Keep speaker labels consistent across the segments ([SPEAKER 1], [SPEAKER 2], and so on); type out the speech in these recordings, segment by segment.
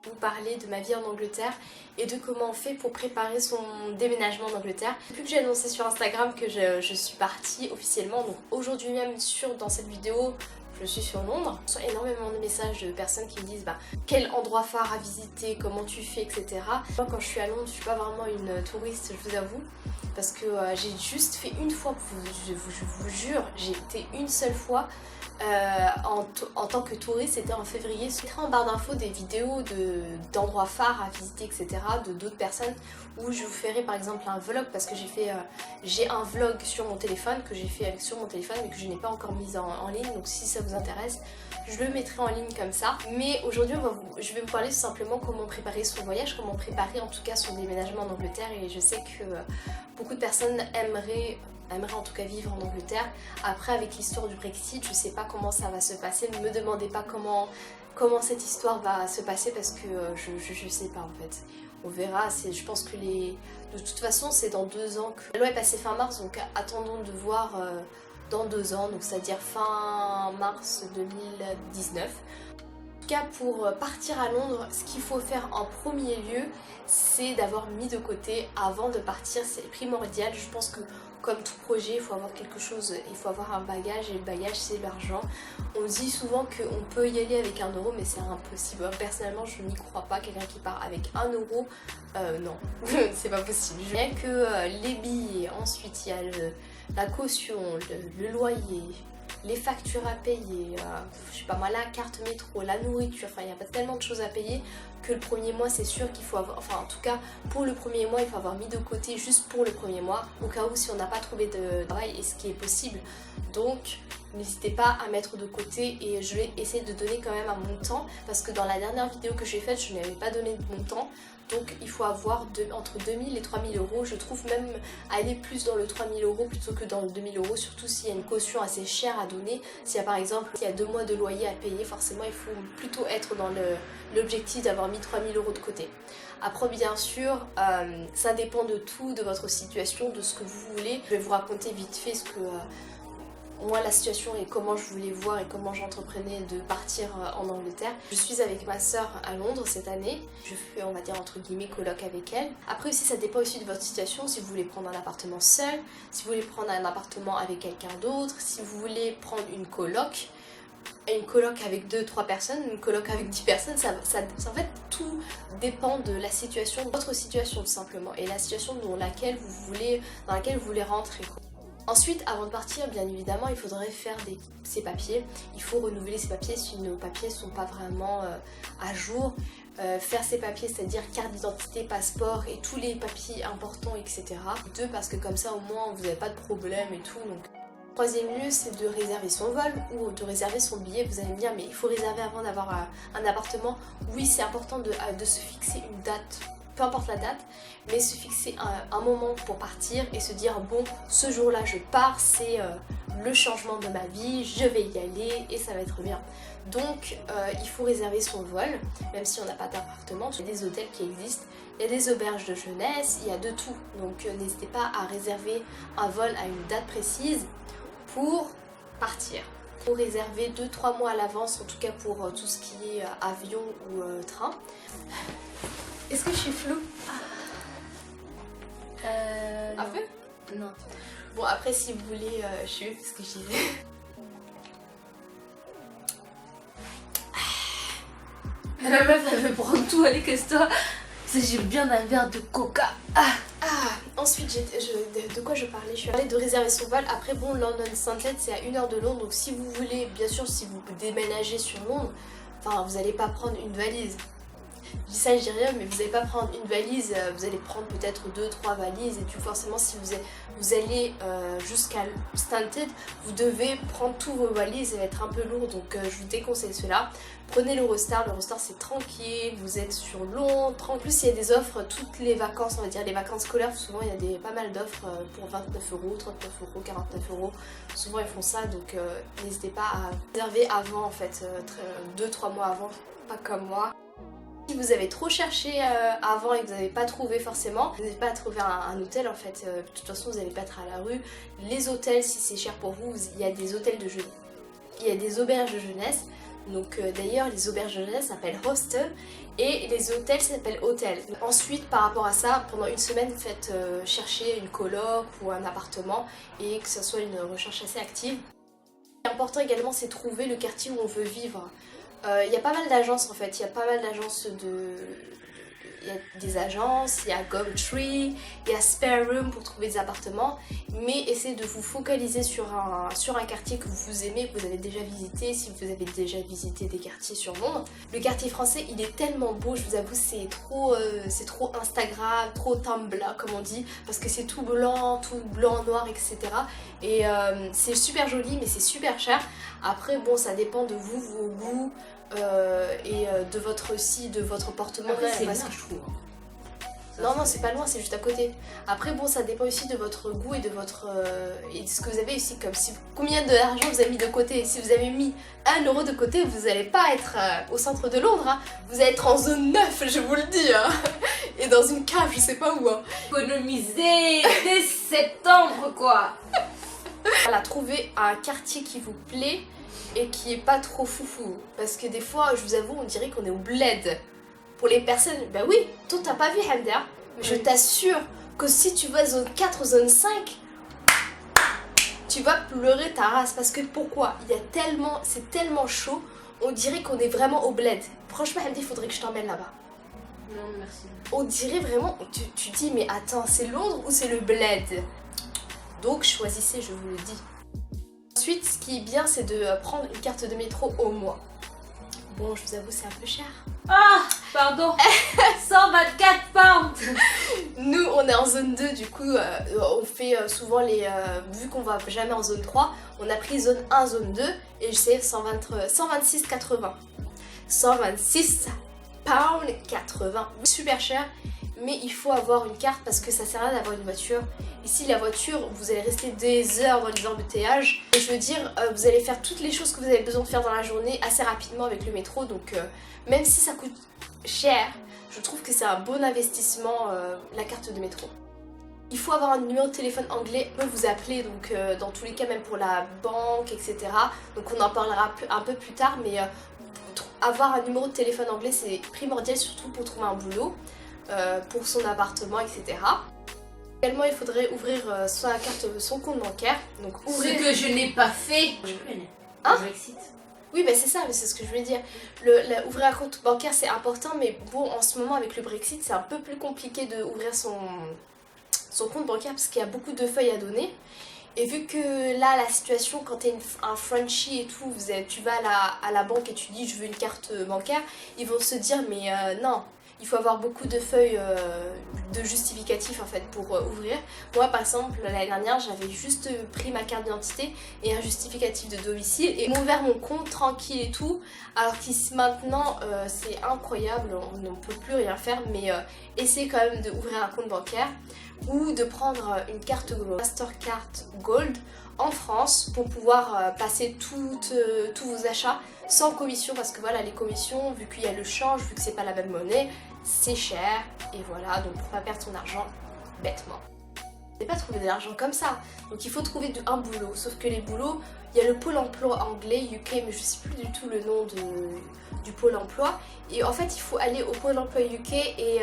[SPEAKER 1] vous parler de ma vie en Angleterre et de comment on fait pour préparer son déménagement en Angleterre. Depuis que j'ai annoncé sur Instagram que je suis partie officiellement, donc aujourd'hui même dans cette vidéo, je suis sur Londres. Je reçois énormément de messages de personnes qui me disent quel endroit phare à visiter, comment tu fais, etc. Moi quand je suis à Londres, je suis pas vraiment une touriste, je vous avoue. Parce que j'ai juste fait une fois, je vous jure, j'ai été une seule fois en tant que touriste, c'était en février. Je mettrai en barre d'infos des vidéos d'endroits phares à visiter, etc. de d'autres personnes où je vous ferai par exemple un vlog parce que j'ai un vlog sur mon téléphone que j'ai fait sur mon téléphone mais que je n'ai pas encore mis en ligne, donc si ça vous intéresse, je le mettrai en ligne comme ça. Mais aujourd'hui je vais vous parler simplement comment préparer son voyage, comment préparer en tout cas son déménagement en Angleterre, et je sais que beaucoup de personnes aimeraient en tout cas vivre en Angleterre. Après avec l'histoire du Brexit, je sais pas comment ça va se passer, ne me demandez pas comment cette histoire va se passer parce que je sais pas en fait. On verra, je pense que de toute façon c'est dans 2 ans que la loi est passée fin mars, donc attendons de voir dans 2 ans, donc c'est-à-dire fin mars 2019. En tout cas pour partir à Londres, ce qu'il faut faire en premier lieu, c'est d'avoir mis de côté avant de partir, c'est primordial. Je pense que comme tout projet, il faut avoir quelque chose, il faut avoir un bagage, et le bagage c'est l'argent. On dit souvent qu'on peut y aller avec 1 euro, mais c'est impossible. Personnellement, je n'y crois pas. Quelqu'un qui part avec 1 euro, non, c'est pas possible. Rien que les billets, ensuite il y a la caution, le loyer, les factures à payer, je sais pas moi, la carte métro, la nourriture, enfin il y a pas tellement de choses à payer que le premier mois c'est sûr qu'il faut avoir, enfin en tout cas pour le premier mois il faut avoir mis de côté juste pour le premier mois au cas où si on n'a pas trouvé de travail, et ce qui est possible. Donc n'hésitez pas à mettre de côté, et je vais essayer de donner quand même un montant parce que dans la dernière vidéo que j'ai faite je n'avais pas donné de montant. Donc il faut avoir entre 2000 et 3000 euros. Je trouve même aller plus dans le 3000 euros plutôt que dans le 2000 euros, surtout s'il y a une caution assez chère à donner. S'il y a par exemple 2 mois de loyer à payer, forcément il faut plutôt être dans l'objectif d'avoir mis 3000 euros de côté. Après bien sûr, ça dépend de tout, de votre situation, de ce que vous voulez. Je vais vous raconter vite fait ce que... moi la situation et comment je voulais voir et comment j'entreprenais de partir en Angleterre. Je suis avec ma soeur à Londres cette année. Je fais, on va dire entre guillemets, coloc avec elle. Après aussi ça dépend aussi de votre situation, si vous voulez prendre un appartement seul, si vous voulez prendre un appartement avec quelqu'un d'autre, si vous voulez prendre une coloc avec 2-3 personnes, une coloc avec 10 personnes, en fait tout dépend de la situation, de votre situation tout simplement, et la situation dans laquelle vous voulez rentrer. Ensuite, avant de partir, bien évidemment, il faudrait faire ses papiers. Il faut renouveler ses papiers si nos papiers ne sont pas vraiment à jour. Faire ses papiers, c'est-à-dire carte d'identité, passeport et tous les papiers importants, etc. 2, parce que comme ça, au moins, vous n'avez pas de problème et tout. Donc, 3e lieu, c'est de réserver son vol ou de réserver son billet. Vous allez me dire, mais il faut réserver avant d'avoir un appartement. Oui, c'est important de se fixer une date. Peu importe la date, mais se fixer un moment pour partir et se dire bon, ce jour-là je pars, c'est le changement de ma vie, je vais y aller et ça va être bien. Donc il faut réserver son vol, même si on n'a pas d'appartement. Il y a des hôtels qui existent, il y a des auberges de jeunesse, il y a de tout. Donc n'hésitez pas à réserver un vol à une date précise pour partir. Il faut réserver 2-3 mois à l'avance, en tout cas pour tout ce qui est avion ou train. Est-ce que je suis floue? Un peu?
[SPEAKER 2] Non.
[SPEAKER 1] Bon, après si vous voulez, je sais plus ce que je disais.
[SPEAKER 2] La meuf elle veut prendre tout, allez casse-toi. Il s'agit bien d'un verre de coca.
[SPEAKER 1] Ensuite de quoi je parlais? Je parlais de réserver son vol. Après bon, London Stansted c'est à 1 heure de Londres, donc si vous voulez, bien sûr si vous déménagez sur Londres, enfin vous n'allez pas prendre une valise. Je dis ça, je dis rien, mais vous n'allez pas prendre une valise, vous allez prendre peut-être 2-3 valises, et puis forcément si vous allez jusqu'à Stansted, vous devez prendre tous vos valises, ça va être un peu lourd, donc je vous déconseille cela. Prenez l'Eurostar c'est tranquille, vous êtes sur Londres. En plus il y a des offres toutes les vacances, on va dire les vacances scolaires, souvent il y a pas mal d'offres pour 29 euros, 39 euros, 49 euros, souvent ils font ça, donc n'hésitez pas à réserver avant en fait, 2-3 mois avant, pas comme moi. Si vous avez trop cherché avant et que vous n'avez pas trouvé forcément, vous n'avez pas trouvé un hôtel en fait, de toute façon vous n'allez pas être à la rue. Les hôtels, si c'est cher pour vous, il y a des hôtels de jeunesse, il y a des auberges de jeunesse, Donc d'ailleurs les auberges de jeunesse s'appellent hostel et les hôtels s'appellent hôtel. Ensuite par rapport à ça, pendant une semaine vous faites chercher une coloc ou un appartement et que ce soit une recherche assez active. Ce qui est important également c'est trouver le quartier où on veut vivre. Il y a pas mal d'agences en fait, il y a pas mal d'agences il y a des agences, il y a Gumtree, il y a Spare Room pour trouver des appartements, mais essayez de vous focaliser sur un quartier que vous aimez, que vous avez déjà visité, si vous avez déjà visité des quartiers sur Londres. Le quartier français, il est tellement beau, je vous avoue, c'est trop Instagram, trop Tumblr comme on dit, parce que c'est tout blanc, noir, etc. Et c'est super joli, mais c'est super cher. Après, bon, ça dépend de vous, vos goûts. De votre porte-monnaie.
[SPEAKER 2] Après, c'est loin, je trouve.
[SPEAKER 1] Non, c'est pas loin, c'est juste à côté. Après, bon, ça dépend aussi de votre goût et de et de ce que vous avez aussi. Comme si combien d'argent vous avez mis de côté. Si vous avez mis 1 euro de côté, vous n'allez pas être au centre de Londres. Hein. Vous allez être en zone 9, je vous le dis. Hein. Et dans une cave, je sais pas où. Hein.
[SPEAKER 2] Économiser dès septembre, quoi.
[SPEAKER 1] Voilà, trouver un quartier qui vous plaît et qui est pas trop foufou. Parce que des fois, je vous avoue, on dirait qu'on est au bled. Pour les personnes, bah oui, toi t'as pas vu Hamda, mais je t'assure que si tu vas zone 4, zone 5, tu vas pleurer ta race. Parce que pourquoi? C'est tellement chaud, on dirait qu'on est vraiment au bled. Franchement, Hamdi, il faudrait que je t'emmène là-bas.
[SPEAKER 2] Non, merci.
[SPEAKER 1] On dirait vraiment, tu dis, mais attends, c'est Londres ou c'est le bled? Donc choisissez, je vous le dis. Ensuite, ce qui est bien, c'est de prendre une carte de métro au mois. Bon, je vous avoue, c'est un peu cher.
[SPEAKER 2] Ah, pardon. 124 pounds.
[SPEAKER 1] Nous, on est en zone 2, du coup, on fait souvent vu qu'on va jamais en zone 3, on a pris zone 1, zone 2, et je sais, 126,80. 126 pounds 80. Super cher, mais il faut avoir une carte parce que ça sert à rien d'avoir une voiture. Ici, la voiture, vous allez rester des heures dans les embouteillages. Et je veux dire, vous allez faire toutes les choses que vous avez besoin de faire dans la journée assez rapidement avec le métro. Donc, même si ça coûte cher, je trouve que c'est un bon investissement, la carte de métro. Il faut avoir un numéro de téléphone anglais, on peut vous appeler, donc dans tous les cas, même pour la banque, etc. Donc, on en parlera un peu plus tard, mais avoir un numéro de téléphone anglais, c'est primordial, surtout pour trouver un boulot, pour son appartement, etc. Également, il faudrait ouvrir son compte bancaire. Donc, ouvrir...
[SPEAKER 2] Ce que je n'ai pas fait. Je connais.
[SPEAKER 1] Hein?
[SPEAKER 2] Brexit.
[SPEAKER 1] Oui, bah c'est ça, mais c'est ce que je voulais dire. Ouvrir un compte bancaire, c'est important, mais bon, en ce moment, avec le Brexit, c'est un peu plus compliqué d'ouvrir son compte bancaire parce qu'il y a beaucoup de feuilles à donner. Et vu que là, la situation, quand t'es un Frenchie et tout, tu vas à la banque et tu dis je veux une carte bancaire, ils vont se dire mais non. Il faut avoir beaucoup de feuilles de justificatifs en fait pour ouvrir. Moi par exemple l'année dernière j'avais juste pris ma carte d'identité et un justificatif de domicile et ouvert mon compte tranquille et tout. Alors qu'ici maintenant c'est incroyable, on ne peut plus rien faire, mais essayez quand même d'ouvrir un compte bancaire ou de prendre une carte Mastercard Gold en France pour pouvoir passer tous vos achats sans commission, parce que voilà, les commissions, vu qu'il y a le change, vu que c'est pas la même monnaie, c'est cher, et voilà, donc pour pas perdre son argent bêtement. Vous n'allez pas trouver de l'argent comme ça, donc il faut trouver un boulot, sauf que les boulots, il y a le pôle emploi anglais, UK, mais je sais plus du tout le nom du pôle emploi, et en fait il faut aller au pôle emploi UK et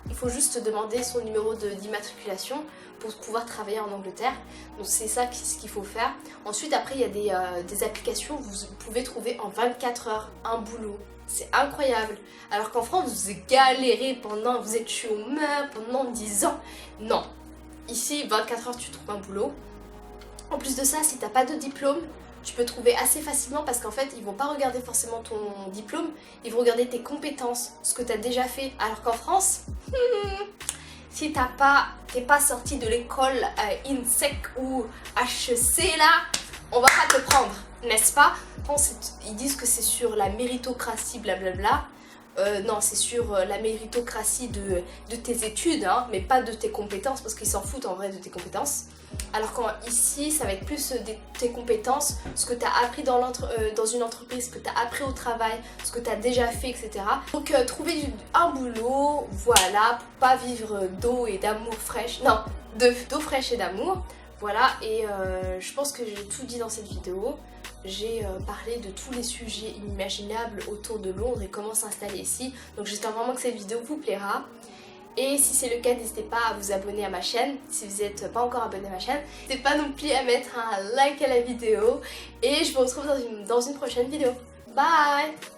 [SPEAKER 1] il faut juste demander son numéro d'immatriculation pour pouvoir travailler en Angleterre. Donc c'est ça ce qu'il faut faire. Ensuite après il y a des applications où vous pouvez trouver en 24 heures un boulot. C'est incroyable. Alors qu'en France vous galérez vous êtes chômeur pendant 10 ans. Non. Ici 24 heures tu trouves un boulot. En plus de ça, si t'as pas de diplôme, tu peux trouver assez facilement parce qu'en fait ils vont pas regarder forcément ton diplôme, ils vont regarder tes compétences, ce que t'as déjà fait. Alors qu'en France, si t'es pas sorti de l'école INSEC ou HEC là, on va pas te prendre, n'est-ce pas? Ils disent que c'est sur la méritocratie blablabla. Non, c'est sur la méritocratie de tes études, hein, mais pas de tes compétences, parce qu'ils s'en foutent en vrai de tes compétences. Alors qu'ici, ça va être plus tes compétences, ce que tu as appris dans une entreprise, ce que tu as appris au travail, ce que tu as déjà fait, etc. Donc trouver un boulot, voilà, pour pas vivre d'eau et d'amour fraîche, non, d'eau fraîche et d'amour. Voilà, et je pense que j'ai tout dit dans cette vidéo. j'ai parlé de tous les sujets inimaginables autour de Londres et comment s'installer ici. Donc j'espère vraiment que cette vidéo vous plaira. Et si c'est le cas, n'hésitez pas à vous abonner à ma chaîne. Si vous n'êtes pas encore abonné à ma chaîne, n'hésitez pas non plus à mettre un like à la vidéo. Et je vous retrouve dans une prochaine vidéo. Bye!